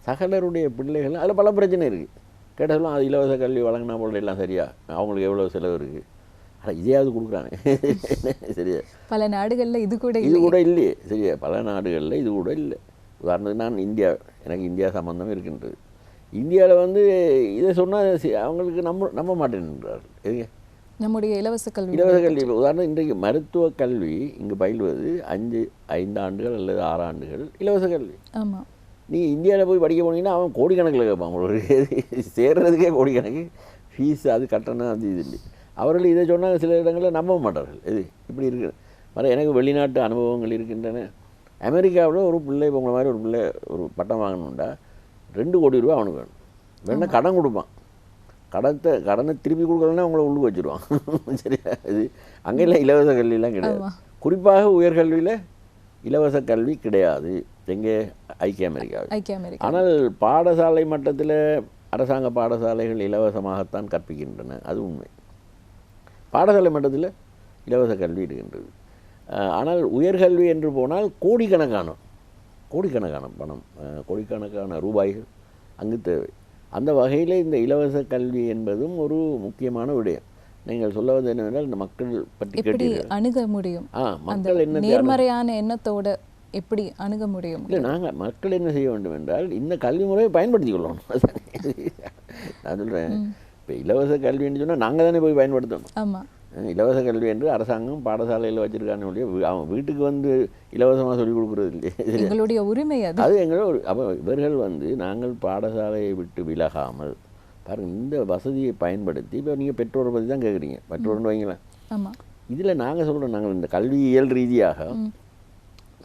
சகலருடைய பிள்ளைகள், அதில் பல பிரச்சனை இருக்குது. கேட்டாலும் அது இலவச கல்வி வழங்கினா போல எல்லாம் சரியா, அவங்களுக்கு எவ்வளோ செலவு இருக்குது, ஆனால் இதையாவது கொடுக்குறாங்க. சரியா? பல நாடுகளில் இது கூட இல்லையே. சரியா? பல நாடுகளில் இது கூட இல்லை. உதாரணத்துக்கு நான் எனக்கு இந்தியா சம்பந்தம் இருக்கின்றது. இந்தியாவில் வந்து இதை சொன்னால் அவங்களுக்கு நம்ப மாட்டேன்றார்கள். எதுங்க நம்முடைய இலவச கல்வி. உதாரணம், இன்றைக்கு மருத்துவ கல்வி இங்கு பயில்வது 5 ஆண்டுகள் அல்லது 6 ஆண்டுகள் இலவச கல்வி. ஆமாம். நீங்கள் இந்தியாவில் போய் படிக்க போனீங்கன்னா அவன் கோடிக்கணக்கில் கேட்பான். உங்களுக்கு சேர்றதுக்கே கோடிக்கணக்கு ஃபீஸ், அது கட்டணம், அது இது இல்லை. அவர்கள் இதை சொன்னால் சில இடங்களில் நம்ப மாட்டார்கள். இது இப்படி இருக்குது. எனக்கு வெளிநாட்டு அனுபவங்கள் இருக்கின்றன. அமெரிக்காவில் ஒரு பிள்ளை, இப்போ உங்களை மாதிரி ஒரு பிள்ளை ஒரு பட்டம் வாங்கணுண்டா 2 கோடி ரூபா அவனுக்கு வேணும். வேணா கடன் கொடுப்பான். கடனை திருப்பி கொடுக்கலன்னா அவங்கள உள்ளுக்கு வச்சுருவான். சரியா? இது அங்கெல்லாம் இலவச கல்வியெல்லாம் கிடையாது. குறிப்பாக உயர்கல்வியில் இலவச கல்வி கிடையாது. எங்கே? ஐக்கிய அமெரிக்காவில். ஆனால் பாடசாலை மட்டத்தில் அரசாங்க பாடசாலைகள் இலவசமாகத்தான் கற்பிக்கின்றன. அது உண்மை. பாடசாலை மட்டத்தில் இலவச கல்வி இருக்கின்றது. ஆனால் உயர்கல்வி என்று போனால் கோடிக்கணக்கான பணம், கோடிக்கணக்கான ரூபாய்கள் அங்கு தேவை. அந்த வகையில் இந்த இலவச கல்வி என்பதும் ஒரு முக்கியமான விடயம். நீங்கள் சொல்ல வந்து என்னவென்றால், இந்த மக்கள் பற்றி எப்படி அணுக முடியும்? மக்கள் என்ன நேர்மறையான எண்ணத்தோட எப்படி அணுக முடியும்? இல்லை, மக்கள் என்ன செய்ய வேண்டும் என்றால், இந்த கல்வி முறையை பயன்படுத்தி கொள்ளணும். நான் சொல்கிறேன், இப்போ இலவச கல்வின்னு சொன்னால் நாங்கள் தானே போய் பயன்படுத்தணும். ஆமாம். இலவச கல்வி என்று அரசாங்கம் பாடசாலையில் வச்சுருக்காங்க. அவன் வீட்டுக்கு வந்து இலவசமாக சொல்லிக் கொடுக்குறது இல்லையே. எங்களுடைய உரிமை அது எங்களோட. அப்போ இவர்கள் வந்து நாங்கள் பாடசாலையை விட்டு விலகாமல் பாருங்கள், இந்த வசதியை பயன்படுத்தி, இப்போ நீங்கள் பெற்றோரை பற்றி தான் கேட்குறீங்க, பெற்றோர்னு வைங்களேன். ஆமாம். இதில் நாங்கள் சொல்கிறோம், நாங்கள் இந்த கல்வியியல் ரீதியாக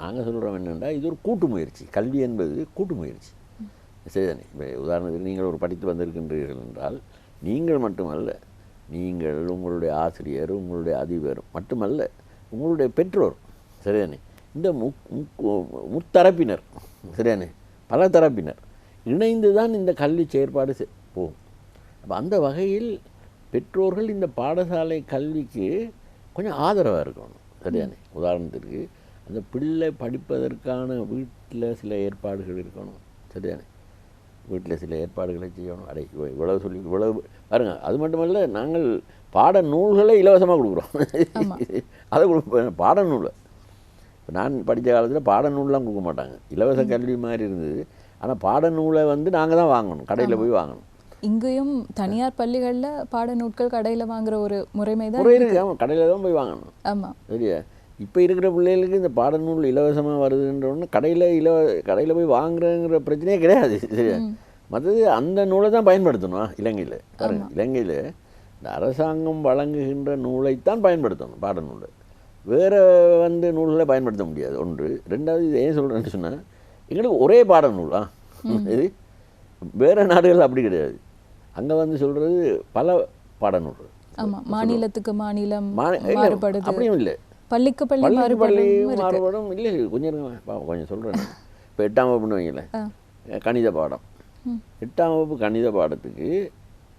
நாங்கள் சொல்கிறோம் என்னென்னா, இது ஒரு கூட்டு முயற்சி. கல்வி என்பது கூட்டு முயற்சி. சரிதானே? இப்போ உதாரணத்துக்கு நீங்கள் ஒரு படித்து வந்திருக்கின்றீர்கள் என்றால், நீங்கள் மட்டுமல்ல, நீங்கள், உங்களுடைய ஆசிரியர், உங்களுடைய அதிபர் மட்டுமல்ல, உங்களுடைய பெற்றோர் சரிதானே, இந்த முத்தரப்பினர் சரிதானே, பல தரப்பினர் இணைந்து தான் இந்த கல்வி செயற்பாடு போகும். அப்போ அந்த வகையில் பெற்றோர்கள் இந்த பாடசாலை கல்விக்கு கொஞ்சம் ஆதரவாக இருக்கணும் சரிதானே. உதாரணத்திற்கு அந்த பிள்ளை படிப்பதற்கான வீட்டில் சில ஏற்பாடுகள் இருக்கணும் சரிதானே. வீட்டில் சில ஏற்பாடுகளை செய்யணும். இவ்வளவு சொல்லி இவ்வளவு பாருங்கள். அது மட்டுமல்ல, நாங்கள் பாட நூல்களை இலவசமாக கொடுக்குறோம். அதை கொடுப்போம் பாடநூலை. இப்போ நான் படித்த காலத்தில் பாடநூல்லாம் கொடுக்க மாட்டாங்க, இலவச கல்வி மாதிரி இருந்தது. ஆனால் பாடநூலை வந்து நாங்கள் தான் வாங்கணும், கடையில் போய் வாங்கணும். இங்கேயும் தனியார் பள்ளிகளில் பாடநூட்கள் கடையில் வாங்குற ஒரு முறைமை தான் இருக்குது. ஆமாம், கடையில் தான் போய் வாங்கணும். ஆமாம், சரியா. இப்போ இருக்கிற பிள்ளைகளுக்கு இந்த பாடநூல் இலவசமாக வருதுன்றோன்னு கடையில் போய் வாங்குறங்கிற பிரச்சனையே கிடையாது சரியா. மற்றது அந்த நூலை தான் பயன்படுத்தணும். இலங்கையில் பாருங்கள், இலங்கையில் இந்த அரசாங்கம் வழங்குகின்ற நூலைத்தான் பயன்படுத்தணும் பாடநூலை. வேறு வந்து நூல்களை பயன்படுத்த முடியாது. ஒன்று. ரெண்டாவது, இது ஏன் சொல்கிறேன்னு சொன்னால், எங்களுக்கு ஒரே பாடநூல். இது வேறு நாடுகள் அப்படி கிடையாது. அங்கே வந்து சொல்கிறது பல பாடநூல். ஆமாம், மாநிலத்துக்கு மாநிலம் மாறுபடுது. அப்படியும் இல்லை, பள்ளிக்கு பள்ளி மாறுபடும். இல்லை, கொஞ்சம் சொல்கிறேன். இப்போ 8ஆம் வகுப்புன்னு வைங்களேன், கணித பாடம். 8ஆம் வகுப்பு கணித பாடத்துக்கு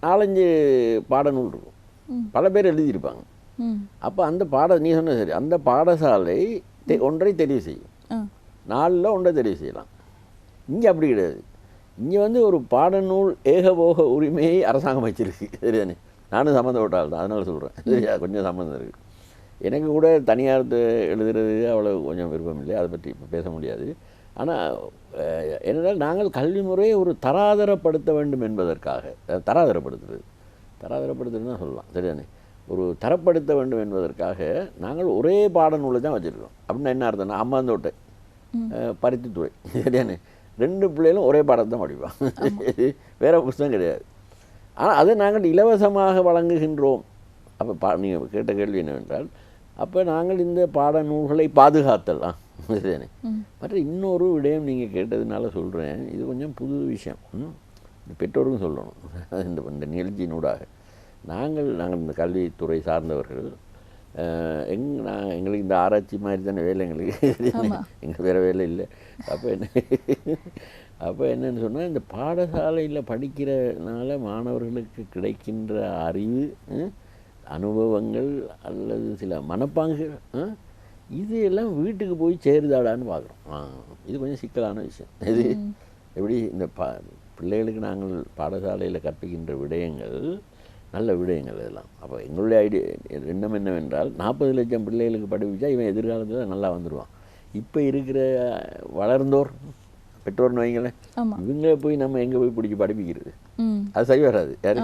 4-5 பாடநூல் இருக்கும், பல பேர் எழுதியிருப்பாங்க. அப்போ அந்த நீ சொன்ன சரி, அந்த பாடசாலை ஒன்றை தெரிவு செய்யும், 4ல் ஒன்றை தெரிவு செய்யலாம். இங்கே அப்படி கிடையாது. இங்கே வந்து ஒரு பாடநூல் ஏகபோக உரிமையை அரசாங்கம் வச்சிருக்கு சரிதானே. நானும் சம்மந்தப்பட்டால் தான், அதனால சொல்கிறேன் சரியா. கொஞ்சம் சம்மந்தம் இருக்குது. எனக்கு கூட தனியார் எழுதுறது அவ்வளோ கொஞ்சம் விருப்பம் இல்லை, அதை பற்றி இப்போ பேச முடியாது. ஆனால் என்னென்னால், நாங்கள் கல்வி முறையை ஒரு தராதரப்படுத்த வேண்டும் என்பதற்காக, தராதரப்படுத்துறது தான் சொல்லலாம் சரிதானே, ஒரு தரப்படுத்த வேண்டும் என்பதற்காக நாங்கள் ஒரே பாடநூலை தான் வச்சுருக்கோம். அப்படின்னா என்ன அர்த்தம்னா, அம்மாந்தோட்டை, பருத்தித்துறை சரிதானே, 2 பிள்ளைகளும் ஒரே பாடத்தை தான் படிப்பாங்க, வேறு புத்தகம் கிடையாது. ஆனால் அதை நாங்கள் இலவசமாக வழங்குகின்றோம். அப்போ நீங்கள் கேட்ட கேள்வி என்னவென்றால், அப்போ நாங்கள் இந்த பாடநூல்களை பாதுகாத்தலாம் சரிதானே. மற்ற இன்னொரு விடயம் நீங்கள் கேட்டதுனால சொல்கிறேன், இது கொஞ்சம் புது விஷயம், இந்த பெற்றோருக்கும் சொல்லணும். இந்த நிகழ்ச்சியினூடாக நாங்கள் இந்த கல்வித்துறை சார்ந்தவர்கள், எங்களுக்கு இந்த ஆராய்ச்சி மாதிரி தானே வேலை எங்களுக்கு, எங்களுக்கு வேறு வேலை இல்லை. அப்போ என்னன்னு சொன்னால், இந்த பாடசாலையில் படிக்கிறதுனால மாணவர்களுக்கு கிடைக்கின்ற அறிவு, அனுபவங்கள் அல்லது சில மனப்பாங்குகள், இது எல்லாம் வீட்டுக்கு போய் சேருதாடான்னு பார்க்குறோம். இது கொஞ்சம் சிக்கலான விஷயம். இது எப்படி இந்த பிள்ளைகளுக்கு நாங்கள் பாடசாலையில் கற்பிக்கின்ற விடயங்கள் நல்ல விடயங்கள் இதெல்லாம். அப்போ எங்களுடைய எண்ணம் என்னவென்றால், 40 லட்சம் பிள்ளைகளுக்கு படிப்பிச்சா இவன் எதிர்காலத்தில் நல்லா வந்துடுவான். இப்போ இருக்கிற வளர்ந்தோர் பெற்றோர்னு வைங்களேன், இவங்க போய் நம்ம எங்கே போய் பிடிச்சி படிப்பிக்கிறது, அது சரி வராது. யார்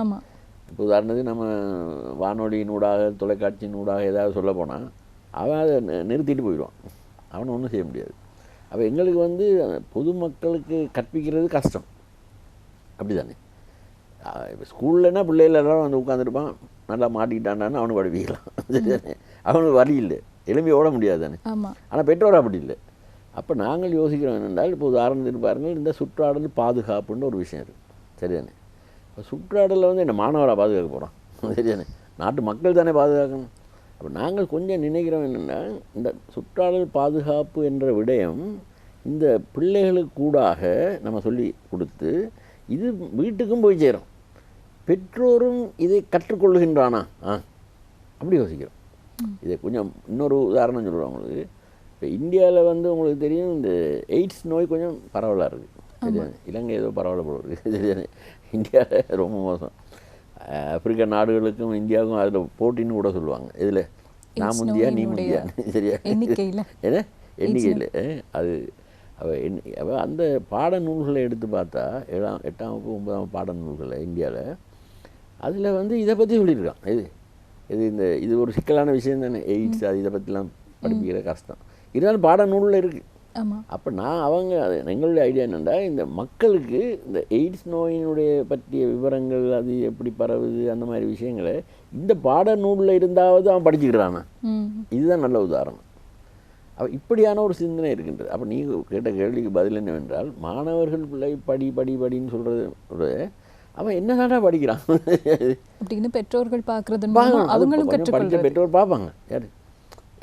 இப்போ உதாரணத்துக்கு நம்ம வானொலியினூடாக தொலைக்காட்சியினூடாக ஏதாவது சொல்ல போனால் அவன் அதை நிறுத்திட்டு போயிடுவான், அவனை ஒன்றும் செய்ய முடியாது. அப்போ எங்களுக்கு வந்து பொதுமக்களுக்கு கற்பிக்கிறது கஷ்டம், அப்படி தானே. இப்போ ஸ்கூல்லன்னா பிள்ளைகள் எல்லாரும் வந்து உட்காந்துருப்பான், நல்லா மாட்டிக்கிட்டான்னு அவனுக்கு படிப்பிக்கலாம் சரிதானே. அவனுக்கு வழி இல்லை, எலும்பி ஓட முடியாது தானே. ஆனால் பெற்றோர் அப்படி இல்லை. அப்போ நாங்கள் யோசிக்கிறோம் என்னென்றால், இப்போ உதாரணத்துக்கு பாருங்கள், இந்த சுற்றாடல் பாதுகாப்புன்னு ஒரு விஷயம் இருக்குது சரிதானே. இப்போ சுற்றாடலில் வந்து என்ன மாணவராக பாதுகாக்க போகிறோம் சரிதானே, நாட்டு மக்கள் தானே பாதுகாக்கணும். அப்போ நாங்கள் கொஞ்சம் நினைக்கிறோம் என்னென்னா, இந்த சுற்றாடல் பாதுகாப்பு என்ற விடயம் இந்த பிள்ளைகளுக்கு கூடாக நம்ம சொல்லி கொடுத்து இது வீட்டுக்கும் போய் சேரும், பெற்றோரும் இதை கற்றுக்கொள்ளுகின்றானா அப்படி யோசிக்கிறோம். இதை கொஞ்சம் இன்னொரு உதாரணம் சொல்கிறோம் உங்களுக்கு. இப்போ இந்தியாவில் வந்து உங்களுக்கு தெரியும், இந்த எய்ட்ஸ் நோய் கொஞ்சம் பரவலாக இருக்குது சரிதானே. இலங்கை ஏதோ பரவலாக போல இருக்குது சரிதானே. இந்தியாவில் ரொம்ப மோசம். ஆப்பிரிக்கா நாடுகளுக்கும் இந்தியாவுக்கும் அதில் போட்டின்னு கூட சொல்லுவாங்க. இதில் நான் முந்தியா நீ முந்தியா சரியா, ஏன்னா எண்ணிக்கையில் அது அவள் அந்த பாடநூல்களை எடுத்து பார்த்தா 8ஆம் வகுப்பு 9ஆம் பாடநூல்களை இந்தியாவில் அதில் வந்து இதை பற்றி சொல்லியிருக்கான். இது ஒரு சிக்கலான விஷயம் தானே, எய்ட்ஸ் அது இதை பற்றிலாம் படிப்பிக்கிற கஷ்டம். இருந்தாலும் பாடநூலில் இருக்குது. அப்போ எங்களுடைய ஐடியா என்னென்னா, இந்த மக்களுக்கு இந்த எய்ட்ஸ் நோயினுடைய பற்றிய விவரங்கள், அது எப்படி பரவுது, அந்த மாதிரி விஷயங்களை இந்த பாடநூலில் இருந்தாவது அவன் படிச்சுக்கிறானா, இதுதான் நல்ல உதாரணம். அப்போ இப்படியான ஒரு சிந்தனை இருக்கின்றது. அப்போ நீங்கள் கேட்ட கேள்விக்கு பதில் என்னவென்றால், மாணவர்கள் பிள்ளை படின்னு சொல்கிறது அவன் என்னதாடா படிக்கிறான் அப்படின்னு பெற்றோர்கள் பார்க்குறது, படித்த பெற்றோர் பார்ப்பாங்க. யார்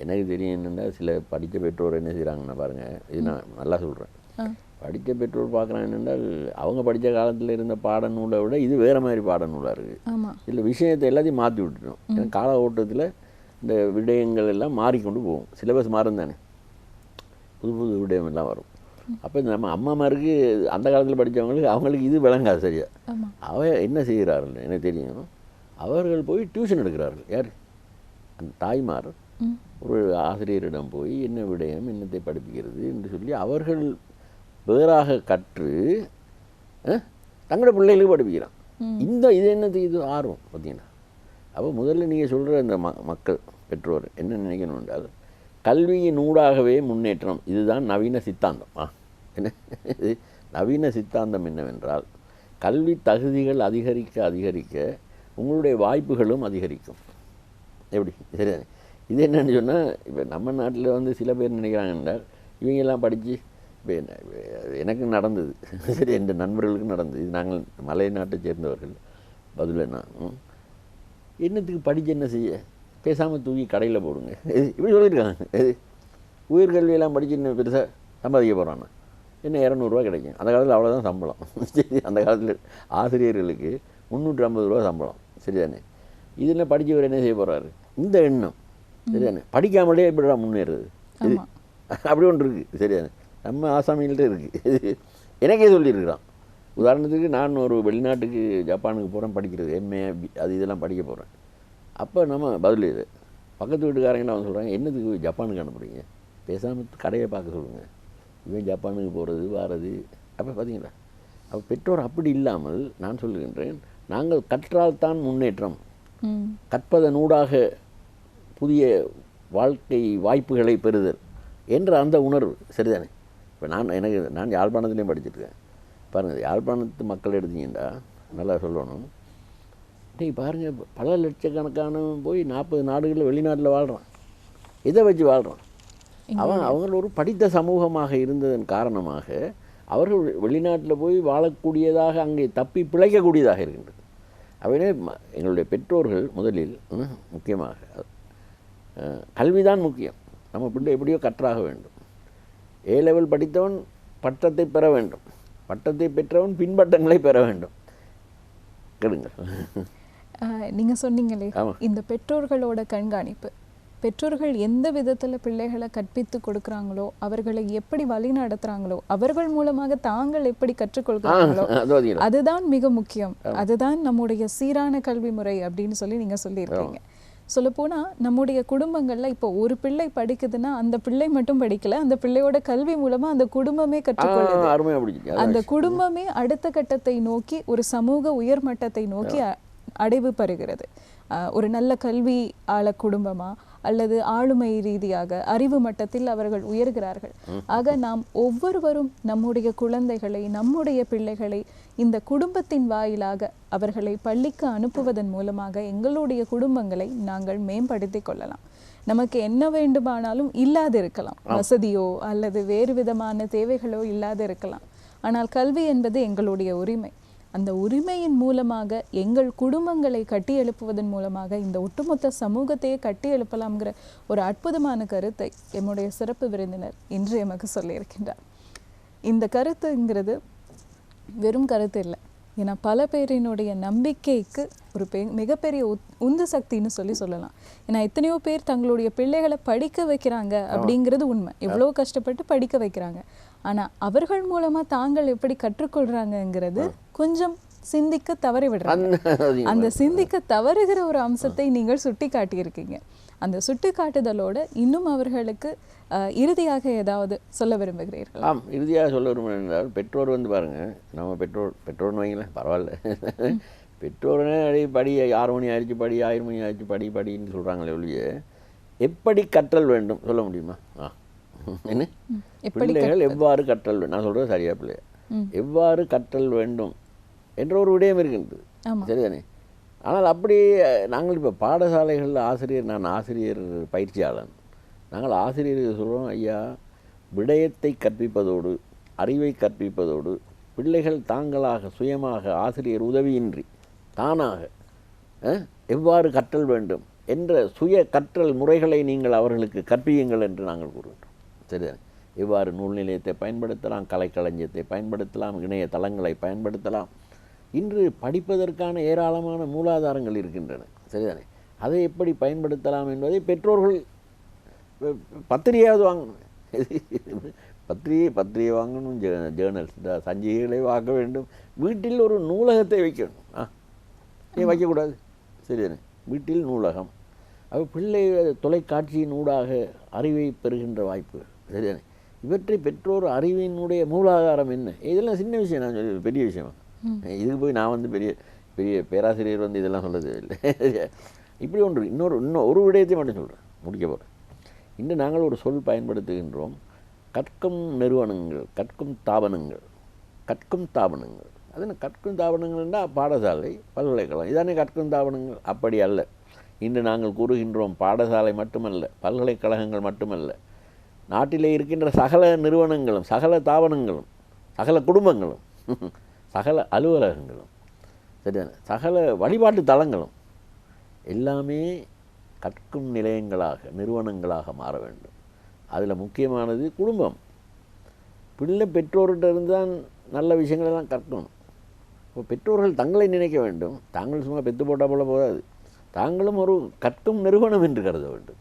எனக்கு தெரியும் என்னென்னா சில படித்த பெற்றோர் என்ன செய்கிறாங்கன்னா பாருங்கள், இது நான் நல்லா சொல்கிறேன். படித்த பெற்றோர் பார்க்குறாங்க என்னென்றால் அவங்க படித்த காலத்தில் இருந்த பாடநூலை விட இது வேறு மாதிரி பாடநூலாக இருக்குது. இதில் விஷயத்தை எல்லாத்தையும் மாற்றி விட்டுட்டோம். ஏன்னா கால ஓட்டத்தில் இந்த விடயங்கள் எல்லாம் மாறிக்கொண்டு போகும். சிலபஸ் மாறும் தானே, புது புது விடயம் எல்லாம் வரும். அப்போ நம்ம அம்மாமாருக்கு அந்த காலத்தில் படித்தவங்களுக்கு அவங்களுக்கு இது விளங்காது சரியா. என்ன செய்கிறார்கள் எனக்கு தெரியும், அவர்கள் போய் டியூஷன் எடுக்கிறார்கள். யார்? அந்த தாய்மார் ஒரு ஆசிரியரிடம் போய் என்ன விடயம் என்னத்தை படிப்பிக்கிறது என்று சொல்லி அவர்கள் வேறாக கற்று தங்களோட பிள்ளைகளுக்கு படிப்பிக்கிறான். இது என்னது, இது ஆர்வம் பார்த்தீங்கன்னா. அப்போ முதல்ல நீங்கள் சொல்கிற இந்த மக்கள் பெற்றோர் என்ன நினைக்கணும் என்றால், கல்வியின் ஊடாகவே முன்னேற்றம், இதுதான் நவீன சித்தாந்தம். என்ன இது நவீன சித்தாந்தம் என்னவென்றால், கல்வி தகுதிகள் அதிகரிக்க அதிகரிக்க உங்களுடைய வாய்ப்புகளும் அதிகரிக்கும். எப்படி சரி, இது என்னென்னு சொன்னால், இப்போ நம்ம நாட்டில் வந்து சில பேர் நினைக்கிறாங்கன்னா இவங்கெல்லாம் படித்து, இப்போ எனக்கு நடந்தது சரி, என் நண்பர்களுக்கு நடந்தது. இது நாங்கள் மலை நாட்டை சேர்ந்தவர்கள். பதிலன்னா என்னத்துக்கு படித்து என்ன செய்ய, பேசாமல் தூக்கி கடையில் போடுங்க, இப்படி சொல்லியிருக்காங்க. உயர்கல்வியெல்லாம் படித்து இன்னும் பெருசாக சம்பாதிக்க போகிறான்னா என்ன 200 கிடைக்கும். அந்த காலத்தில் அவ்வளோதான் சம்பளம். சரி, அந்த காலத்தில் ஆசிரியர்களுக்கு 350 ரூபா சம்பளம். சரிதானே? இதில் படித்தவர் என்ன செய்ய போகிறாரு? இந்த எண்ணம் சரிதானே, படிக்காமலே எப்படிடா முன்னேறுது, இது அப்படி ஒன்று இருக்குது. சரிதானே? நம்ம ஆசாமிகள்கிட்ட இருக்குது. எனக்கே சொல்லியிருக்கிறான். உதாரணத்துக்கு நான் ஒரு வெளிநாட்டுக்கு ஜப்பானுக்கு போகிறேன் படிக்கிறது, எம்ஏ அது இதெல்லாம் படிக்க போகிறேன். அப்போ நம்ம பதில் இது பக்கத்து வீட்டுக்காரங்களாம் வந்து சொல்கிறாங்க, என்னதுக்கு ஜப்பானுக்கு அனுப்புறீங்க, பேசாமல் கடையை பார்க்க சொல்லுங்கள், இவன் ஜப்பானுக்கு போகிறது வாரது. அப்போ பார்த்தீங்களா, அப்போ பெற்றோர் அப்படி இல்லாமல் நான் சொல்லுகின்றேன், நாங்கள் கற்றால்தான் முன்னேற்றம், கற்பதனூடாக புதிய வாழ்க்கை வாய்ப்புகளை பெறுதல் என்ற அந்த உணர்வு. சரிதானே? இப்போ நான் யாழ்ப்பாணத்துலேயும் படிச்சுட்ருக்கேன். பாருங்கள், யாழ்ப்பாணத்து மக்கள் எடுத்தீங்கன்னா நல்லா சொல்லணும், இன்றைக்கி பாருங்கள், பல லட்சக்கணக்கான போய் 40 நாடுகளில் வெளிநாட்டில் வாழ்கிறான். இதை வச்சு வாழ்கிறான். அவங்கள் ஒரு படித்த சமூகமாக இருந்ததன் காரணமாக அவர்கள் வெளிநாட்டில் போய் வாழக்கூடியதாக, அங்கே தப்பி பிழைக்கக்கூடியதாக இருக்கின்றது. அவனே எங்களுடைய பெற்றோர்கள் முதலில் முக்கியமாக கல்விதான் முக்கியம். நம்ம பிள்ளை எப்படியோ கற்றாக வேண்டும். ஏ லெவல் படித்தவன் பட்டத்தை பெற வேண்டும், பட்டத்தை பெற்றவன் பின்பட்டங்களை பெற வேண்டும். கேளுங்க. நீங்கள் சொன்னீங்களே இந்த பெற்றோர்களோட கண்காணிப்பு, பெற்றோர்கள் எந்த விதத்தில் பிள்ளைகளை கற்பித்து கொடுக்குறாங்களோ, அவர்களை எப்படி வழி நடத்துகிறாங்களோ, அவர்கள் மூலமாக தாங்கள் எப்படி கற்றுக்கொள்கிறாங்களோ, அதுதான் மிக முக்கியம். அதுதான் நம்முடைய சீரான கல்வி முறை அப்படின்னு சொல்லி நீங்கள் சொல்லியிருக்கீங்க. சொல்லப்போனால் நம்முடைய குடும்பங்களில் இப்போ ஒரு பிள்ளை படிக்குதுன்னா அந்த பிள்ளை மட்டும் படிக்கல, அந்த பிள்ளையோட கல்வி மூலமாக அந்த குடும்பமே கற்றுக்கொள்ளுது. அந்த குடும்பமே அடுத்த கட்டத்தை நோக்கி, ஒரு சமூக உயர்மட்டத்தை நோக்கி அடைவு பெறுகிறது. ஒரு நல்ல கல்வி ஆள குடும்பமா அல்லது ஆளுமை ரீதியாக அறிவு மட்டத்தில் அவர்கள் உயர்கிறார்கள். ஆக நாம் ஒவ்வொருவரும் நம்முடைய குழந்தைகளை, நம்முடைய பிள்ளைகளை இந்த குடும்பத்தின் வாயிலாக அவர்களை பள்ளிக்கு அனுப்புவதன் மூலமாக எங்களுடைய குடும்பங்களை நாங்கள் மேம்படுத்தி கொள்ளலாம். நமக்கு என்ன வேண்டுமானாலும் இல்லாது இருக்கலாம், வசதியோ அல்லது வேறு விதமான தேவைகளோ இல்லாது இருக்கலாம். ஆனால் கல்வி என்பது எங்களுடைய உரிமை. அந்த உரிமையின் மூலமாக எங்கள் குடும்பங்களை கட்டி எழுப்புவதன் மூலமாக இந்த ஒட்டுமொத்த சமூகத்தையே கட்டி எழுப்பலாம்ங்கிற ஒரு அற்புதமான கருத்தை எம்முடைய சிறப்பு விருந்தினர் இன்று எமக்கு சொல்லியிருக்கின்றார். இந்த கருத்துங்கிறது வெறும் கருத்து இல்லை, ஏன்னா பல பேரினுடைய நம்பிக்கைக்கு ஒரு மிகப்பெரிய உந்து சக்தின்னு சொல்லலாம். ஏன்னா எத்தனையோ பேர் தங்களுடைய பிள்ளைகளை படிக்க வைக்கிறாங்க அப்படிங்கிறது உண்மை, எவ்வளோ கஷ்டப்பட்டு படிக்க வைக்கிறாங்க. ஆனால் அவர்கள் மூலமாக தாங்கள் எப்படி கற்றுக்கொள்கிறாங்கங்கிறது கொஞ்சம் சிந்திக்க தவறி விடுறாங்க. அந்த சிந்திக்க தவறுகிற ஒரு அம்சத்தை நீங்கள் சுட்டி காட்டியிருக்கீங்க. அந்த சுட்டி காட்டுதலோட இன்னும் அவர்களுக்கு இறுதியாக ஏதாவது சொல்ல விரும்புகிறீர்கள்? இறுதியாக சொல்ல விரும்புகிறேன், பெற்றோர் வந்து பாருங்கள், நம்ம பெற்றோர்னு வைங்களேன், பரவாயில்ல, பெற்றோர்னே படி 6 மணி ஆயிடுச்சு படி, 1000 மணி ஆயிடுச்சு படின்னு சொல்கிறாங்களே ஒழிய எப்படி கற்றல் வேண்டும் சொல்ல முடியுமா? என்ன பிள்ளைகள் எவ்வாறு கற்றல் வேண்டும், நான் சொல்கிறது சரியா, பிள்ளைய எவ்வாறு கற்றல் வேண்டும் என்ற ஒரு விடயம் இருக்கின்றது. சரிதானே? ஆனால் அப்படி நாங்கள் இப்போ பாடசாலைகளில் நான் ஆசிரியர் பயிற்சியாளன், நாங்கள் ஆசிரியர்கள் சொல்கிறோம், ஐயா விடயத்தை கற்பிப்பதோடு அறிவை கற்பிப்பதோடு பிள்ளைகள் தாங்களாக சுயமாக ஆசிரியர் உதவியின்றி தானாக எவ்வாறு கற்றல் வேண்டும் என்ற சுய கற்றல் முறைகளை நீங்கள் அவர்களுக்கு கற்பியுங்கள் என்று நாங்கள் கூறுகின்றோம். சரிதானே? எவ்வாறு நூல் நிலையத்தை பயன்படுத்தலாம், கலைக்களஞ்சியத்தை பயன்படுத்தலாம், இணைய தளங்களை பயன்படுத்தலாம். இன்று படிப்பதற்கான ஏராளமான மூலாதாரங்கள் இருக்கின்றன. சரிதானே? அதை எப்படி பயன்படுத்தலாம் என்பதை பெற்றோர்கள் பத்திரிகையாவது வாங்கணும். பத்திரிகை வாங்கணும், ஜேர்னல்ஸ் சஞ்சிகைகளை வாங்க வேண்டும். வீட்டில் ஒரு நூலகத்தை வைக்கணும். ஏன் வைக்கக்கூடாது? சரிதானே? வீட்டில் நூலகம். அப்போ பிள்ளை தொலைக்காட்சியின் ஊடாக அறிவை பெறுகின்ற வாய்ப்பு. சரிதானே? இவற்றை பெற்றோர் அறிவினுடைய மூலாதாரம் என்ன? இதெல்லாம் சின்ன விஷயம். நான் சொல்லி பெரிய விஷயமா இதுக்கு போய் நான் பெரிய பெரிய பேராசிரியர் இதெல்லாம் சொல்கிறது இல்லை. இப்படி இன்னும் ஒரு விடயத்தை மட்டும் சொல்கிறேன், முடிக்க போகிறேன். இன்று நாங்கள் ஒரு சொல் பயன்படுத்துகின்றோம், கற்கும் நிறுவனங்கள், கற்கும் தாபனங்கள். அது என்ன கற்கும் தாபனங்கள்னால் பாடசாலை, பல்கலைக்கழகம், இதானே கற்கும் தாபனங்கள்? அப்படி அல்ல. இன்று நாங்கள் கூறுகின்றோம், பாடசாலை மட்டுமல்ல, பல்கலைக்கழகங்கள் மட்டுமல்ல, நாட்டிலே இருக்கின்ற சகல நிறுவனங்களும், சகல தாபனங்களும், சகல குடும்பங்களும், சகல அலுவலகங்களும், சரிதானே, சகல வழிபாட்டு தலங்களும் எல்லாமே கற்கும் நிலையங்களாக, நிறுவனங்களாக மாற வேண்டும். அதில் முக்கியமானது குடும்பம். பிள்ளை பெற்றோர்கிட்ட இருந்து தான் நல்ல விஷயங்களெல்லாம் கற்கணும். இப்போ பெற்றோர்கள் தங்களை நினைக்க வேண்டும். தாங்கள் சும்மா பெற்று போட்டால் போல போதாது, தாங்களும் ஒரு கற்கும் நிறுவனம் என்று கருத வேண்டும்.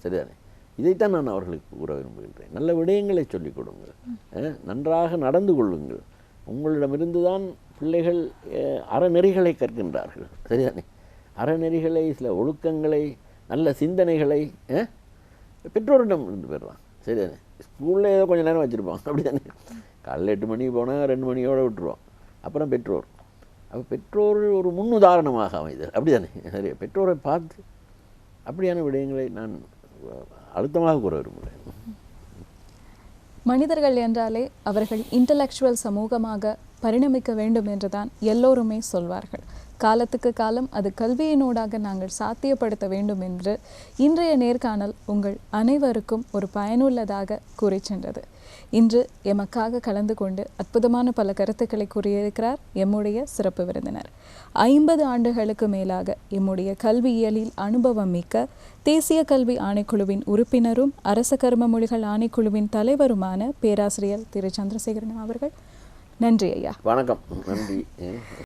சரிதானே? இதைத்தான் நான் அவர்களுக்கு கூற விரும்புகின்றேன். நல்ல விடயங்களை சொல்லிக் கொடுங்கள், நன்றாக நடந்து கொள்ளுங்கள். உங்களிடமிருந்து தான் பிள்ளைகள் அறநெறிகளை கற்கின்றார்கள். சரிதானே? அறநெறிகளை, சில ஒழுக்கங்களை, நல்ல சிந்தனைகளை பெற்றோரிடம் இருந்து பெறுவான். சரிதானே? ஸ்கூலில் ஏதோ கொஞ்சம் நேரம் வச்சுருப்பான். அப்படி தானே? காலையில் 8 மணிக்கு போனால் 2 மணியோடு விட்டுருவான். அப்புறம் பெற்றோர், அப்போ பெற்றோர் ஒரு முன்னுதாரணமாக அமைதல். அப்படி தானே? சரி, பெற்றோரை பார்த்து அப்படியான விடயங்களை நான் அழுத்தமாக கூற விரும்புகிறேன். மனிதர்கள் என்றாலே அவர்கள் இன்டலெக்சுவல் சமூகமாக பரிணமிக்க வேண்டும் என்றுதான் எல்லோருமே சொல்வார்கள். காலத்துக்கு காலம் அது கல்வியினூடாக நாங்கள் சாத்தியப்படுத்த வேண்டும் என்று இன்றைய நேர்காணல் உங்கள் அனைவருக்கும் ஒரு பயனுள்ளதாக கூறி சென்றது. இன்று எமக்காக கலந்து கொண்டு அற்புதமான பல கருத்துக்களை கூறியிருக்கிறார் எம்முடைய சிறப்பு விருந்தினர். 50 ஆண்டுகளுக்கு மேலாக எம்முடைய கல்வியியலில் அனுபவம் மிக்க தேசிய கல்வி ஆணைக்குழுவின் உறுப்பினரும் அரச கர்ம மொழிகள் ஆணைக்குழுவின் தலைவருமான பேராசிரியர் திரு சந்திரசேகரன் அவர்கள். நன்றி ஐயா. வணக்கம். நன்றி.